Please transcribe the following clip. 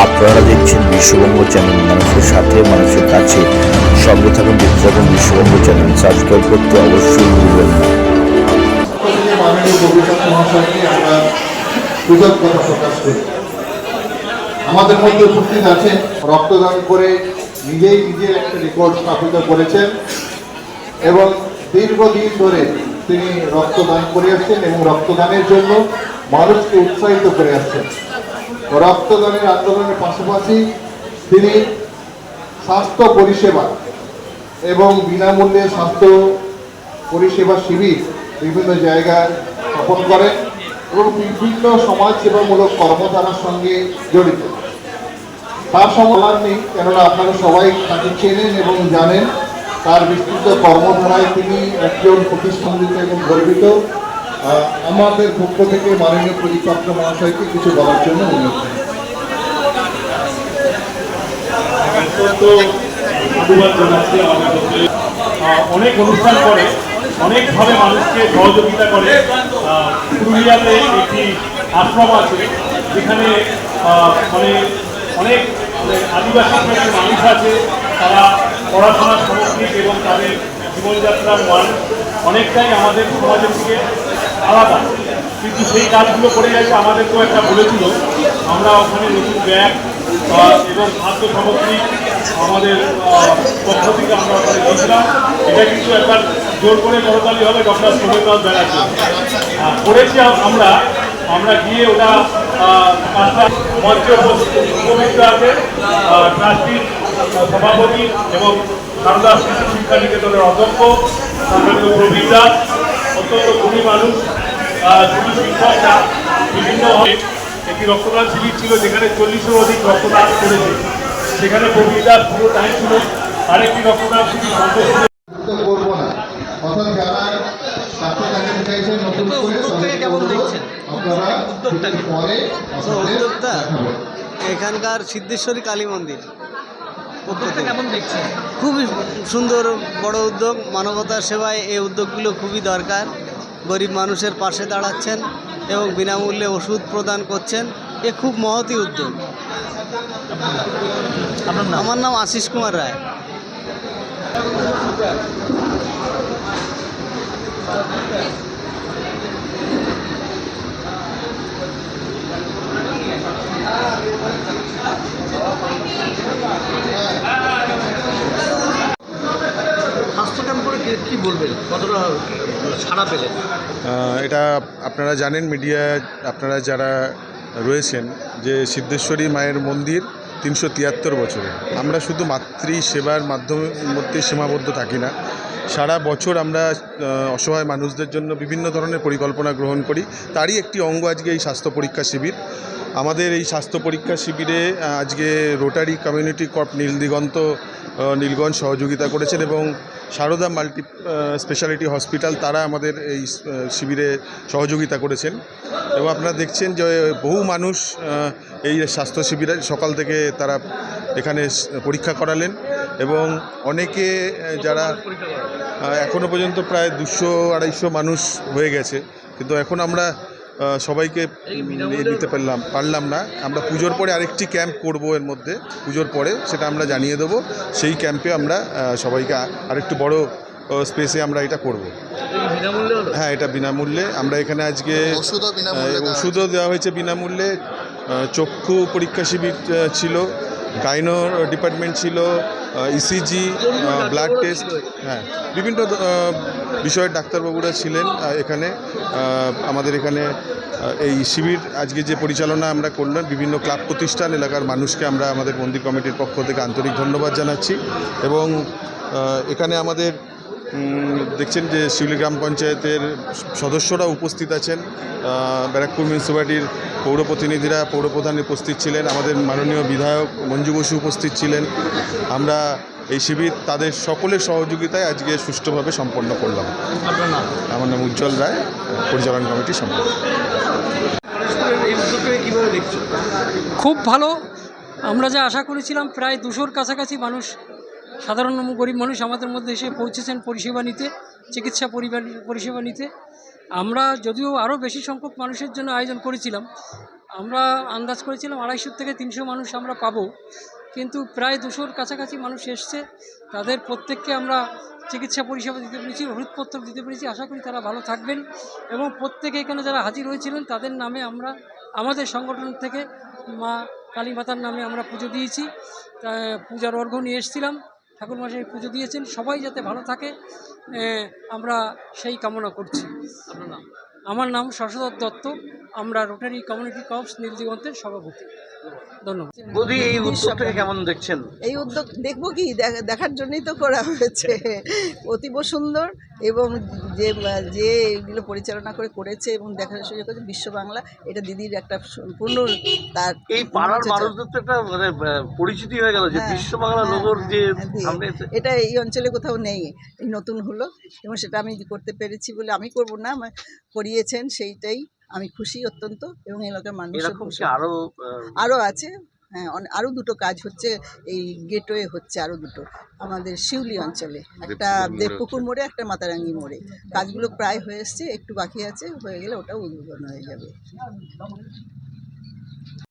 আপনারা দেখছেন বিশ্ববঙ্গ চ্যানেল, মানুষের সাথে মানুষের কাছে। সঙ্গে থাকুন, দেখতে থাকুন বিশ্ববঙ্গ চ্যানেল। সাবস্ক্রাইব করতে অবশ্যই ভুলবেন না। মাননীয় কবিতা মহাশয়কে আমরা কৃতজ্ঞতা প্রকাশ করি। আমাদের মধ্যে উপস্থিত আছেন, রক্তদান করে নিজের একটা রেকর্ড স্থাপিত করেছেন এবং দীর্ঘদিন ধরে তিনি রক্তদান করে আসছেন এবং রক্তদানের জন্য মানুষকে উৎসাহিত করে আসছেন। রক্তদানের আন্দোলনের পাশাপাশি তিনি স্বাস্থ্য পরিষেবা এবং বিনামূল্যে স্বাস্থ্য পরিষেবা শিবির বিভিন্ন জায়গায় স্থাপন করেন এবং বিভিন্ন সমাজসেবামূলক কর্মধারার সঙ্গে জড়িত। তার সমাধান নেই, কেননা আপনারা সবাই তাকে চেনেন এবং জানেন। তার বিস্তৃত কর্মধারায় তিনি একজন প্রতিষ্ঠানিত এবং গর্বিত। আমাদের পক্ষ থেকে মাননীয় প্রদীপচন্দ্র মহাশয়কে কিছু বলার জন্য অনুরোধ করি। অনেক অনুষ্ঠান করে, অনেকভাবে মানুষকে সহযোগিতা করে। পুরুলিয়াতে একটি আশ্রম আছে, যেখানে অনেক আদিবাসী মানুষ আছে। তারা পড়াশোনার সামগ্রিক এবং তাদের জীবনযাত্রার মান অনেকটাই আমাদের সমাজের থেকে আলাদা, কিন্তু সেই কাজগুলো করে যাচ্ছে। আমাদেরকেও একটা বলেছিল, আমরা ওখানে নতুন ব্যাগ এবং খাদ্য সামগ্রী আমাদের পক্ষ থেকে আমরা ওখানে দিয়েছিলাম। এটা কিন্তু একবার জোর করে করতালি হবে ডক্টর সৌমেন্দ্রনাথ ব্যানার্জি করেছি। আমরা গিয়ে ওটা মঞ্চে উপস্থিত আছে ট্রাস্টির সভাপতি এবং সারদা শিশু শিক্ষা নিকেতনের অধ্যক্ষ সম্মানীয় প্রবীর দাস, অত্যন্ত গুণী মানুষ। শিশু শিক্ষকরা বিভিন্নভাবে একটি রক্তদান শিবির ছিল, যেখানে 40-এর অধিক রক্তদান করেছে। সেখানে প্রবীর দাস পুরো টাইম ছিল। আরেকটি রক্তদান শিবির করবো না, অর্থাৎ যারা স্বাস্থ্য চাকরি চাইছেন নতুন করে উদ্যোক্তা এখানকার সিদ্ধেশ্বরী কালী মন্দির কেমন দেখছেন? খুবই সুন্দর বড় উদ্যোগ। মানবতার সেবায় এই উদ্যোগগুলো খুবই দরকার। গরিব মানুষের পাশে দাঁড়াচ্ছেন এবং বিনামূল্যে ওষুধ প্রদান করছেন। এ খুব মহতী উদ্যোগ। আমার নাম আশিস কুমার রায়। স্বাস্থ্য ক্যাম্প করে কি বলবেন, কতটা সাড়া পেলেন? এটা আপনারা জানেন, মিডিয়া আপনারা যারা রয়েছেন, যে সিদ্ধেশ্বরী মায়ের মন্দির 373 বছরে। আমরা শুধু মাতৃ সেবার মাধ্যমের মধ্যে সীমাবদ্ধ থাকি না, সারা বছর আমরা অসহায় মানুষদের জন্য বিভিন্ন ধরনের পরিকল্পনা গ্রহণ করি। তারই একটি অঙ্গ আজকে এই স্বাস্থ্য পরীক্ষা শিবির। আমাদের এই স্বাস্থ্য পরীক্ষা শিবিরে আজকে রোটারি কমিউনিটি কর্প নীলগঞ্জ সহযোগিতা করেছেন এবং সারদা মাল্টি স্পেশালিটি হসপিটাল তারা আমাদের এই শিবিরে সহযোগিতা করেছেন। এবং আপনারা দেখছেন যে বহু মানুষ এই স্বাস্থ্য শিবিরে সকাল থেকে তারা এখানে পরীক্ষা করালেন এবং অনেকে যারা এখনও পর্যন্ত প্রায় 200-250 মানুষ হয়ে গেছে, কিন্তু এখন আমরা সবাইকে নিতে পারলাম না। আমরা পুজোর পরে আরেকটি ক্যাম্প করব, এর মধ্যে পুজোর পরে সেটা আমরা জানিয়ে দেবো। সেই ক্যাম্পে আমরা সবাইকে আরেকটু বড় স্পেসে আমরা এটা করব। হ্যাঁ, এটা বিনামূল্যে। আমরা এখানে আজকে ওষুধও দেওয়া হয়েছে বিনামূল্যে। চক্ষু পরীক্ষা শিবির ছিল, গাইনো ডিপার্টমেন্ট ছিল, ইসিজি, ব্লাড টেস্ট, হ্যাঁ, বিভিন্ন বিষয়ের ডাক্তারবাবুরা ছিলেন এখানে। আমাদের এখানে এই শিবির আজকে যে পরিচালনা আমরা করলাম, বিভিন্ন ক্লাব প্রতিষ্ঠান, এলাকার মানুষকে আমরা আমাদের মন্দির কমিটির পক্ষ থেকে আন্তরিক ধন্যবাদ জানাচ্ছি। এবং এখানে আমাদের দেখছেন যে শিউলি গ্রাম পঞ্চায়েতের সদস্যরা উপস্থিত আছেন, ব্যারাকপুর মিউনিসিপ্যালিটির পৌর প্রতিনিধিরা, পৌরপ্রধান উপস্থিত ছিলেন, আমাদের মাননীয় বিধায়ক মঞ্জু বসু উপস্থিত ছিলেন। আমরা এই শিবির তাদের সকলের সহযোগিতায় আজকে সুষ্ঠুভাবে সম্পন্ন করলাম। আমার নাম উজ্জ্বল রায়, পরিচালনা কমিটি সম্পন্ন। খুব ভালো। আমরা যা আশা করেছিলাম, প্রায় 200-র কাছাকাছি মানুষ, সাধারণ গরিব মানুষ আমাদের মধ্যে এসে পৌঁছেছেন পরিষেবা নিতে, চিকিৎসা পরিষেবা নিতে। আমরা যদিও আরও বেশি সংখ্যক মানুষের জন্য আয়োজন করেছিলাম, আমরা আন্দাজ করেছিলাম 250 থেকে 300 মানুষ আমরা পাবো, কিন্তু প্রায় 200-র কাছাকাছি মানুষ এসছে। তাদের প্রত্যেককে আমরা চিকিৎসা পরিষেবা দিতে পেরেছি, ওষুধপত্র দিতে পেরেছি। আশা করি তারা ভালো থাকবেন এবং প্রত্যেকে এখানে যারা হাজির হয়েছিলেন তাদের নামে আমরা আমাদের সংগঠন থেকে মা কালী মাতার নামে আমরা পুজো দিয়েছি। পূজার অর্ঘ্য নিয়ে এসেছিলাম, ঠাকুরমশাই পুজো দিয়েছেন। সবাই যাতে ভালো থাকে আমরা সেই কামনা করছি। আমার নাম শশধর দত্ত, আমরা রোটারি কমিউনিটি কর্পস নীলদিগন্তের সভাপতি। ধন্যবাদ। বৌদি, এই উদ্যোগটাকে কেমন দেখছেন? এই উদ্যোগ দেখবো কি, দেখার জন্যই তো করা হয়েছে। অতীব সুন্দর, এবং যে যে এগুলো পরিচালনা করেছে এবং দেখার সুযোগ করেছে বিশ্ব বাংলা, এটা দিদির একটা সম্পূর্ণ তার এই পাড়ার মানুষদের তো একটা মানে পরিচিতি হয়ে গেল যে বিশ্ব বাংলা লোগোর যে সামনে এটা এই অঞ্চলে কোথাও নেই, এই নতুন হলো এবং সেটা আমি করতে পেরেছি বলে, আমি করব না, করিয়েছেন, সেইটাই আমি খুশি অত্যন্ত। এবং এলাকার মানুষ এরকম কি আরও আছে। হ্যাঁ, আরও দুটো কাজ হচ্ছে, এই গেটওয়ে হচ্ছে আরও দুটো আমাদের শিউলি অঞ্চলে, একটা দেবপুকুর মোড়ে, একটা মাতারাঙ্গি মোড়ে। কাজগুলো প্রায় হয়ে এসছে, একটু বাকি আছে, হয়ে গেলে ওটাও উদ্বোধন হয়ে যাবে।